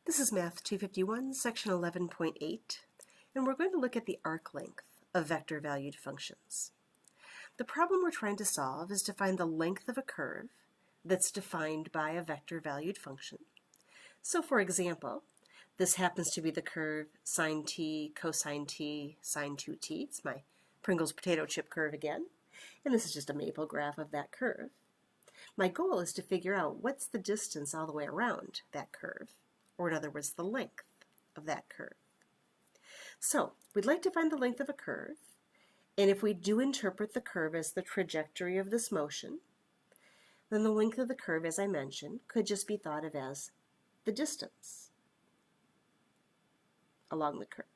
This is Math 251, section 11.8, and we're going to look at the arc length of vector-valued functions. The problem we're trying to solve is to find the length of a curve that's defined by a vector-valued function. So for example, this happens to be the curve sine t, cosine t, sine 2t. It's my Pringles potato chip curve again, and this is just a maple graph of that curve. My goal is to figure out what's the distance all the way around that curve, or in other words, the length of that curve. So we'd like to find the length of a curve, and if we do interpret the curve as the trajectory of this motion, then the length of the curve, as I mentioned, could just be thought of as the distance along the curve.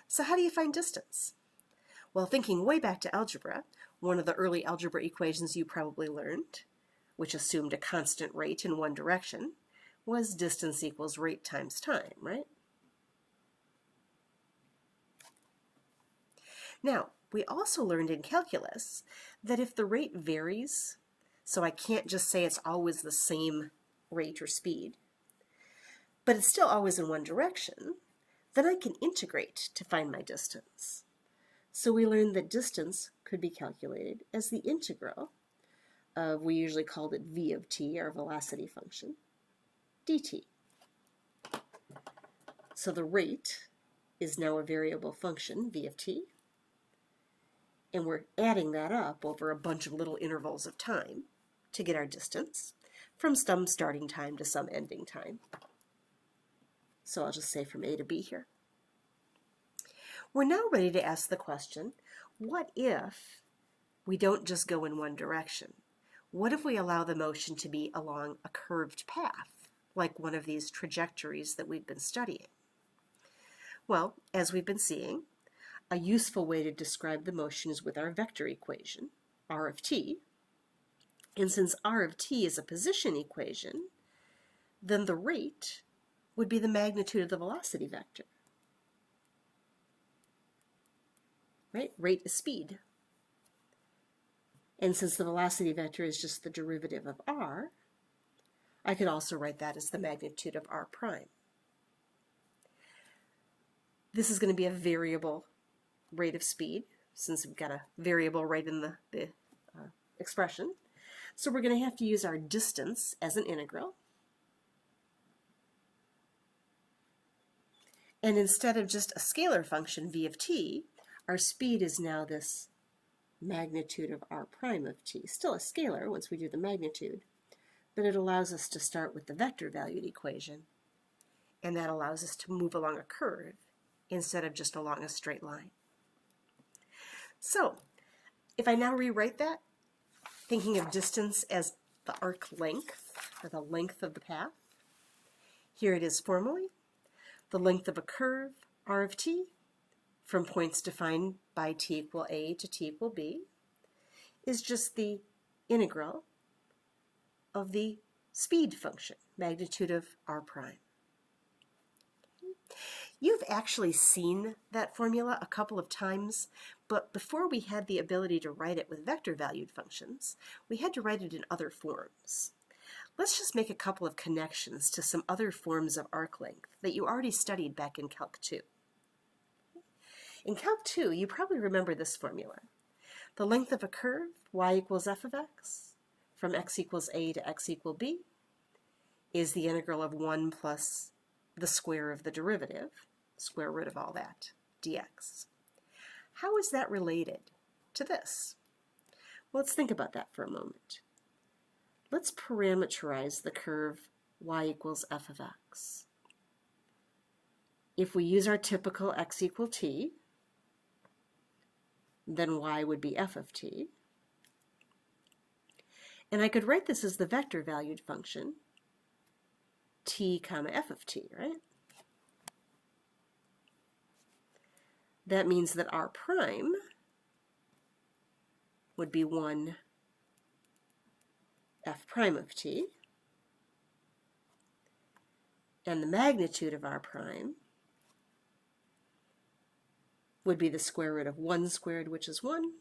So how do you find distance? Well, thinking way back to algebra, one of the early algebra equations you probably learned, which assumed a constant rate in one direction, was distance equals rate times time, right? Now, we also learned in calculus that if the rate varies, so I can't just say it's always the same rate or speed, but it's still always in one direction, then I can integrate to find my distance. So we learned that distance could be calculated as the integral of, we usually called it v of t, our velocity function, dt. So the rate is now a variable function, v of t, and we're adding that up over a bunch of little intervals of time to get our distance from some starting time to some ending time. So I'll just say from A to B here. We're now ready to ask the question, what if we don't just go in one direction? What if we allow the motion to be along a curved path, like one of these trajectories that we've been studying? Well, as we've been seeing, a useful way to describe the motion is with our vector equation, r of t. And since r of t is a position equation, then the rate would be the magnitude of the velocity vector. Right? Rate is speed. And since the velocity vector is just the derivative of r, I could also write that as the magnitude of r prime. This is going to be a variable rate of speed, since we've got a variable right in the expression. So we're going to have to use our distance as an integral. And instead of just a scalar function, v of t, our speed is now this magnitude of r prime of t. Still a scalar once we do the magnitude, but it allows us to start with the vector-valued equation, and that allows us to move along a curve instead of just along a straight line. So, if I now rewrite that, thinking of distance as the arc length, or the length of the path, here it is formally. The length of a curve, r of t, from points defined by t equal a to t equal b, is just the integral of the speed function, magnitude of r prime. You've actually seen that formula a couple of times, but before we had the ability to write it with vector-valued functions, we had to write it in other forms. Let's just make a couple of connections to some other forms of arc length that you already studied back in Calc 2. In Calc 2, you probably remember this formula. The length of a curve, y equals f of x, from x equals a to x equal b, is the integral of 1 plus the square of the derivative, square root of all that, dx. How is that related to this? Well, let's think about that for a moment. Let's parameterize the curve y equals f of x. If we use our typical x equal t, then y would be f of t. And I could write this as the vector-valued function, t comma f of t, right? That means that r prime would be 1 f prime of t, and the magnitude of r prime would be the square root of 1 squared, which is 1,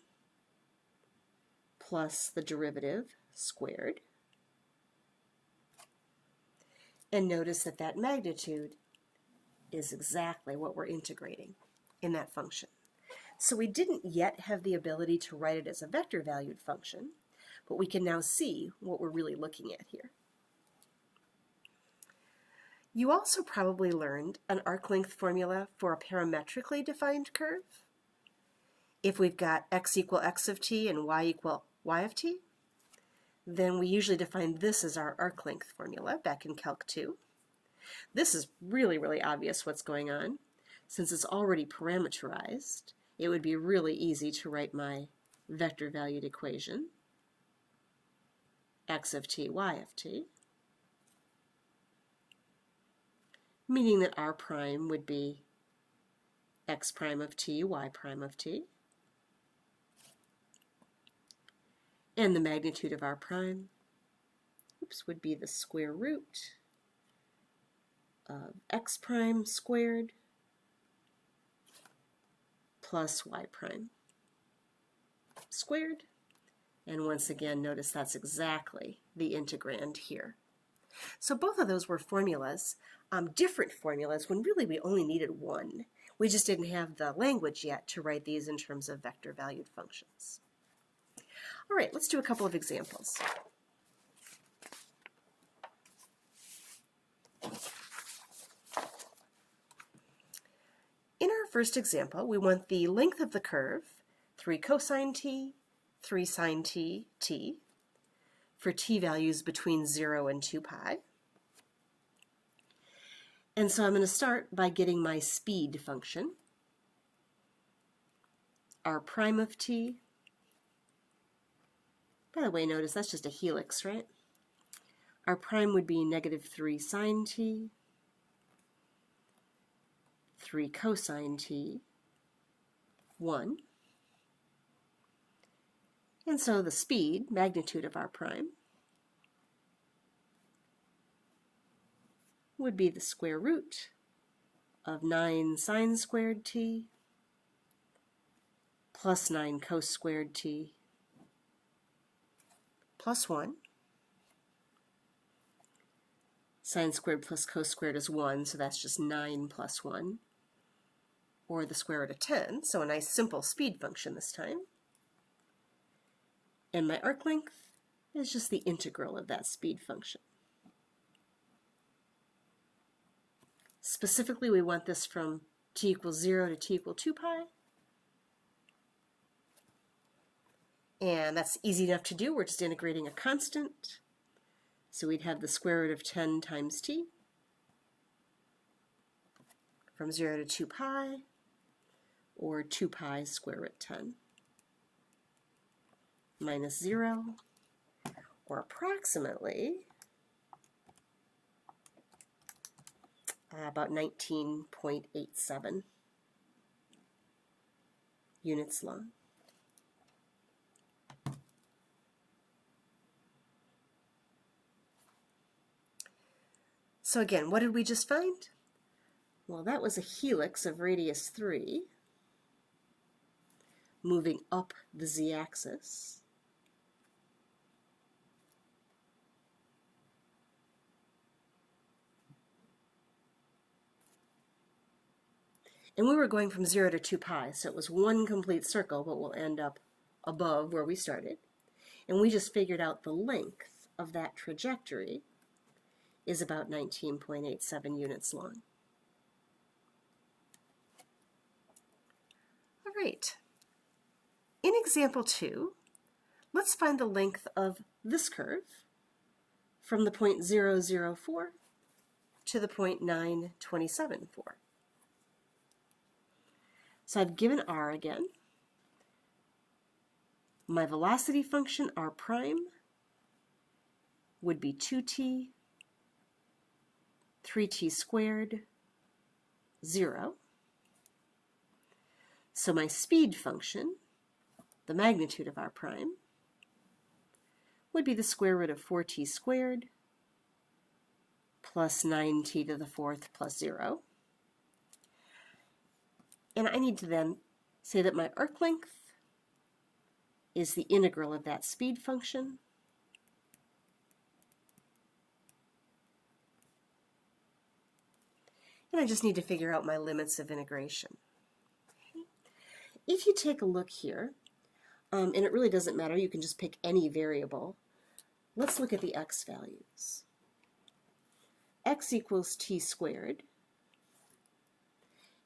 plus the derivative squared. And notice that that magnitude is exactly what we're integrating in that function. So we didn't yet have the ability to write it as a vector-valued function, but we can now see what we're really looking at here. You also probably learned an arc length formula for a parametrically defined curve. If we've got x equal x of t and y equal y of t, then we usually define this as our arc length formula back in Calc 2. This is really obvious what's going on. Since it's already parameterized, it would be really easy to write my vector-valued equation, x of t, y of t, meaning that r prime would be x prime of t, y prime of t, and the magnitude of r prime, would be the square root of x prime squared plus y prime squared. And once again, notice that's exactly the integrand here. So both of those were formulas, different formulas, when really we only needed one. We just didn't have the language yet to write these in terms of vector-valued functions. All right, let's do a couple of examples. In our first example, we want the length of the curve, 3 cosine t, 3 sine t, t, for t values between 0 and 2 pi. And so I'm going to start by getting my speed function, r prime of t. By the way, notice that's just a helix, right? R prime would be negative 3 sine t, 3 cosine t, 1. And so the speed, magnitude of r prime, would be the square root of 9 sine squared t plus 9 cos squared t plus 1. Sine squared plus cos squared is 1, so that's just 9 plus 1, or the square root of 10, so a nice simple speed function this time. And my arc length is just the integral of that speed function. Specifically, we want this from t equals 0 to t equal 2 pi. And that's easy enough to do. We're just integrating a constant. So we'd have the square root of 10 times t from 0 to 2 pi, or 2 pi square root 10 minus 0, or approximately about 19.87 units long. So again, what did we just find? Well, that was a helix of radius 3 moving up the z-axis. And we were going from 0 to 2 pi, so it was one complete circle, but we'll end up above where we started. And we just figured out the length of that trajectory is about 19.87 units long. All right. In example 2, let's find the length of this curve from the point 0, 0, 4 to the point 9, 27, 4. So I've given r again. My velocity function, r prime, would be 2t, 3t squared, 0. So my speed function, the magnitude of r prime, would be the square root of 4t squared plus 9t to the 4th plus 0. And I need to then say that my arc length is the integral of that speed function. And I just need to figure out my limits of integration. If you take a look here, and it really doesn't matter, you can just pick any variable. Let's look at the x values. X equals t squared,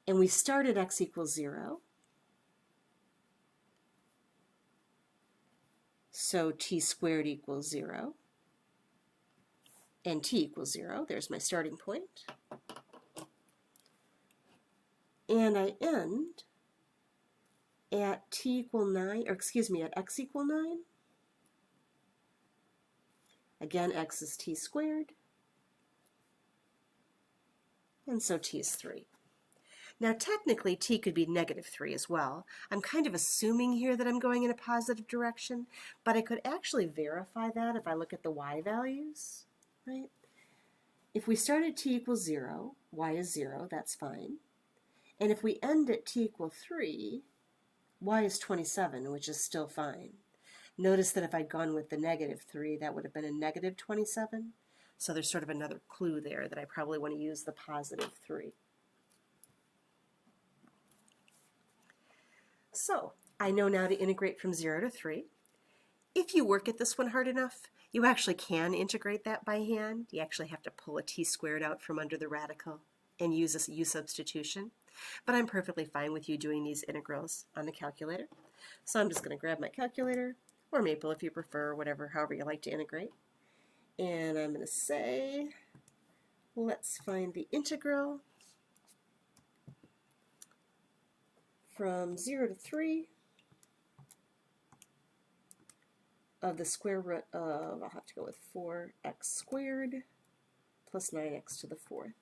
and we start at x equals 0. So t squared equals 0, and t equals 0. There's my starting point. And I end at t equal 9, or excuse me, at x equal 9. Again, x is t squared, and so t is 3. Now technically t could be negative 3 as well. I'm kind of assuming here that I'm going in a positive direction, but I could actually verify that if I look at the y values, right? If we start at t equals 0, y is 0, that's fine. And if we end at t equal 3, y is 27, which is still fine. Notice that if I'd gone with the negative 3, that would have been a negative 27. So there's sort of another clue there that I probably want to use the positive 3. So I know now to integrate from 0 to 3. If you work at this one hard enough, you actually can integrate that by hand. You actually have to pull a t squared out from under the radical and use a u substitution. But I'm perfectly fine with you doing these integrals on the calculator. So I'm just going to grab my calculator, or Maple if you prefer, whatever, however you like to integrate. And I'm going to say, let's find the integral from 0 to 3 of the square root of, I'll have to go with 4x squared plus 9x to the 4th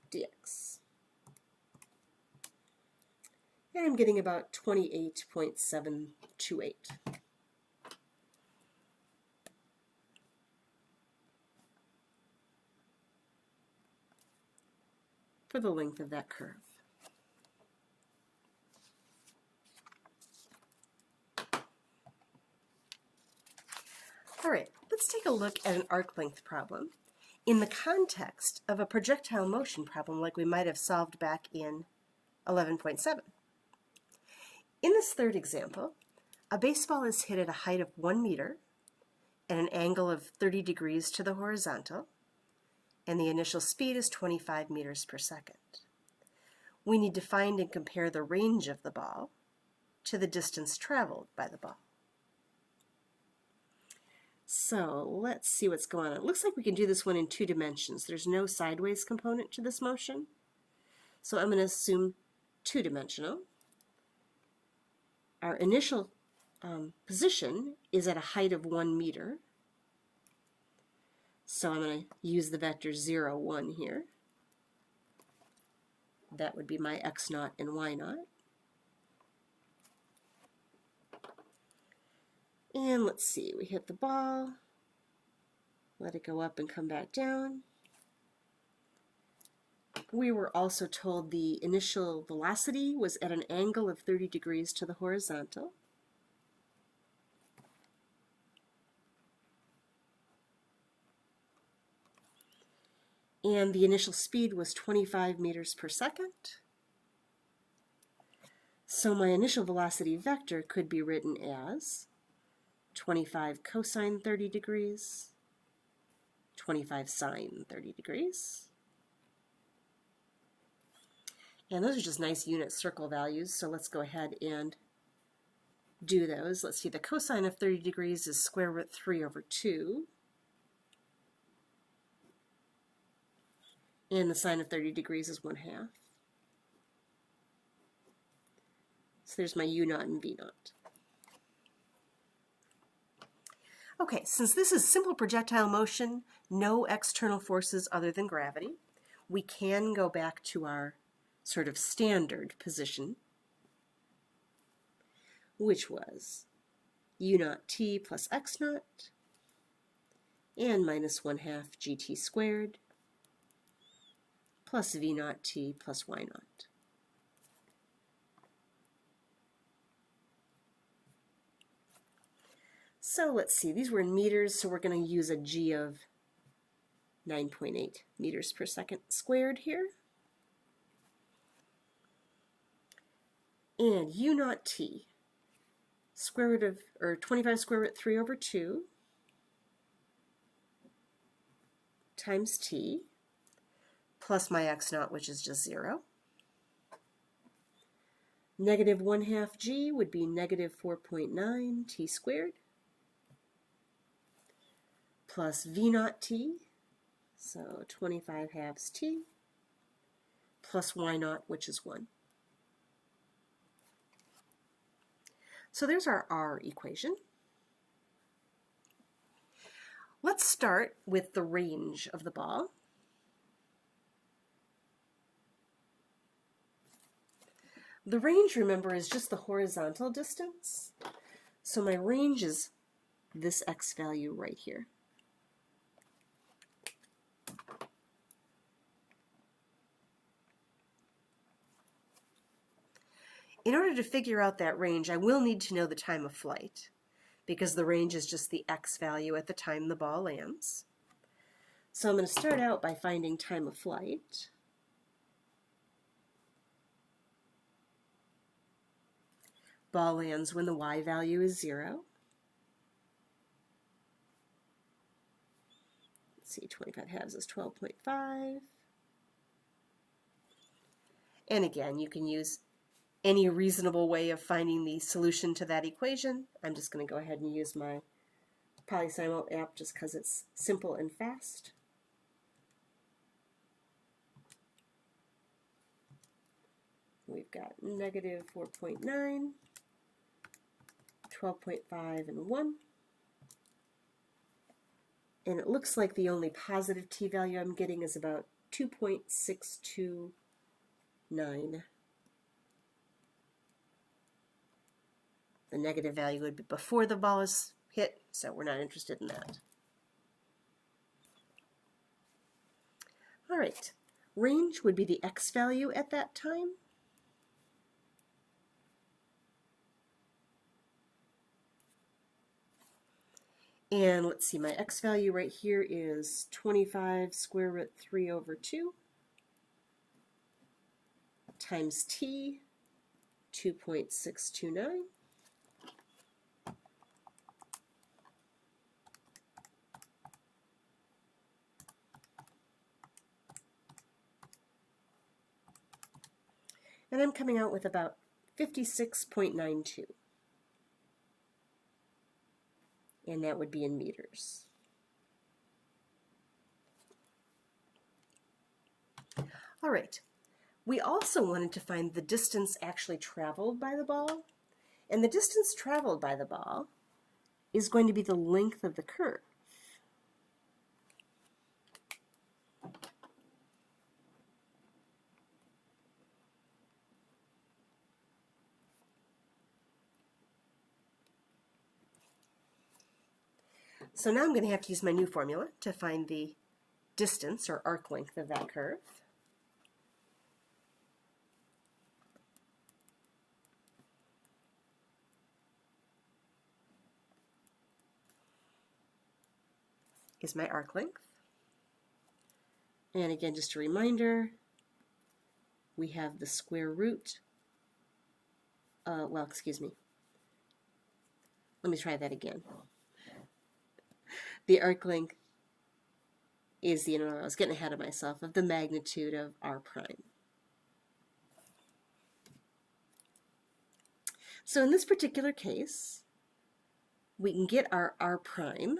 dx. And I'm getting about 28.728. for the length of that curve. All right, let's take a look at an arc length problem in the context of a projectile motion problem like we might have solved back in 11.7. In this third example, a baseball is hit at a height of 1 meter at an angle of 30 degrees to the horizontal, and the initial speed is 25 meters per second. We need to find and compare the range of the ball to the distance traveled by the ball. So let's see what's going on. It looks like we can do this one in 2 dimensions. There's no sideways component to this motion. So I'm going to assume 2-dimensional. Our initial position is at a height of 1 meter. So I'm going to use the vector 0, 1 here. That would be my x naught and y naught. And let's see, we hit the ball, let it go up and come back down. We were also told the initial velocity was at an angle of 30 degrees to the horizontal. And the initial speed was 25 meters per second. So my initial velocity vector could be written as 25 cosine 30 degrees, 25 sine 30 degrees. And those are just nice unit circle values, so let's go ahead and do those. Let's see, the cosine of 30 degrees is square root 3 over 2. And the sine of 30 degrees is 1/2. So there's my u naught and v naught. Okay, since this is simple projectile motion, no external forces other than gravity, we can go back to our sort of standard position, which was u naught t plus x naught and minus 1/2 gt squared plus v naught t plus y naught. So let's see, these were in meters, so we're going to use a g of 9.8 meters per second squared here. And u naught t, square root of, or 25 square root 3 over 2 times t, plus my x naught, which is just 0. Negative 1/2 g would be negative 4.9 t squared, plus v naught t, so 25 halves t, plus y naught, which is 1. So there's our R equation. Let's start with the range of the ball. The range, remember, is just the horizontal distance. So my range is this x value right here. In order to figure out that range, I will need to know the time of flight, because the range is just the x value at the time the ball lands. So I'm going to start out by finding time of flight. Ball lands when the y value is 0. Let's see, 25 halves is 12.5. And again, you can use any reasonable way of finding the solution to that equation. I'm just going to go ahead and use my PolySimo app just because it's simple and fast. We've got negative 4.9, 12.5, and 1. And it looks like the only positive t value I'm getting is about 2.629. The negative value would be before the ball is hit, so we're not interested in that. All right, range would be the x value at that time. And let's see, my x value right here is 25 square root 3 over 2 times t, 2.629. And I'm coming out with about 56.92. And that would be in meters. All right. We also wanted to find the distance actually traveled by the ball. And the distance traveled by the ball is going to be the length of the curve. So now I'm going to have to use my new formula to find the distance or arc length of that curve. Is my arc length. And again, just a reminder, we have the square root. Well, excuse me. Let me try that again. The arc length is I was getting ahead of myself, of the magnitude of r prime. So in this particular case, we can get our r prime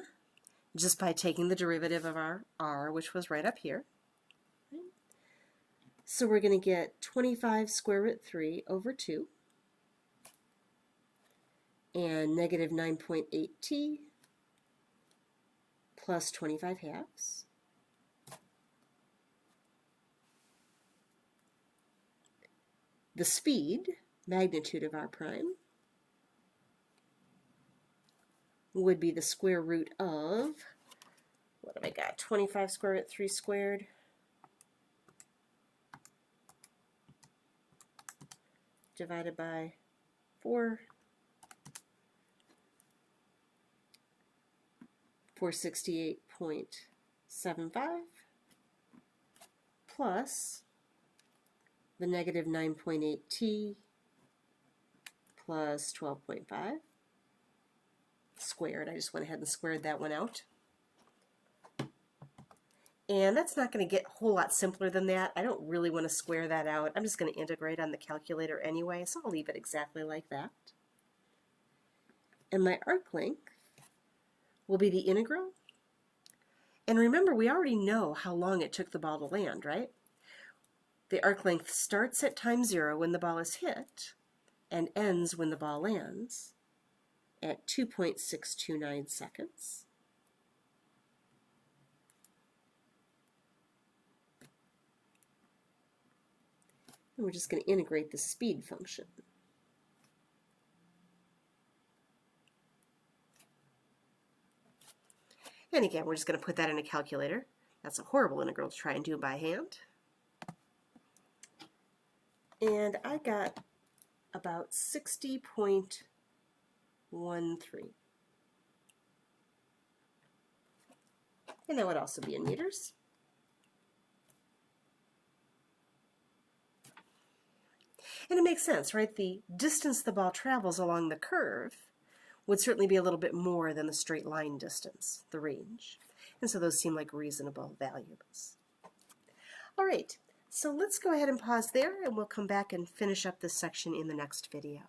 just by taking the derivative of our r, which was right up here. So we're going to get 25 square root 3 over 2 and negative 9.8t plus 25 halves. The speed, magnitude of r prime, would be the square root of, what have I got, 25 square root 3 squared divided by 4 468.75 plus the negative 9.8t plus 12.5 squared. I just went ahead and squared that one out. And that's not going to get a whole lot simpler than that. I don't really want to square that out. I'm just going to integrate on the calculator anyway, so I'll leave it exactly like that. And my arc length will be the integral. And remember, we already know how long it took the ball to land, right? The arc length starts at time 0 when the ball is hit and ends when the ball lands at 2.629 seconds. And we're just going to integrate the speed function. And again, we're just going to put that in a calculator. That's a horrible integral to try and do by hand. And I got about 60.13. And that would also be in meters. And it makes sense, right? The distance the ball travels along the curve would certainly be a little bit more than the straight line distance, the range. And so those seem like reasonable values. All right, so let's go ahead and pause there, and we'll come back and finish up this section in the next video.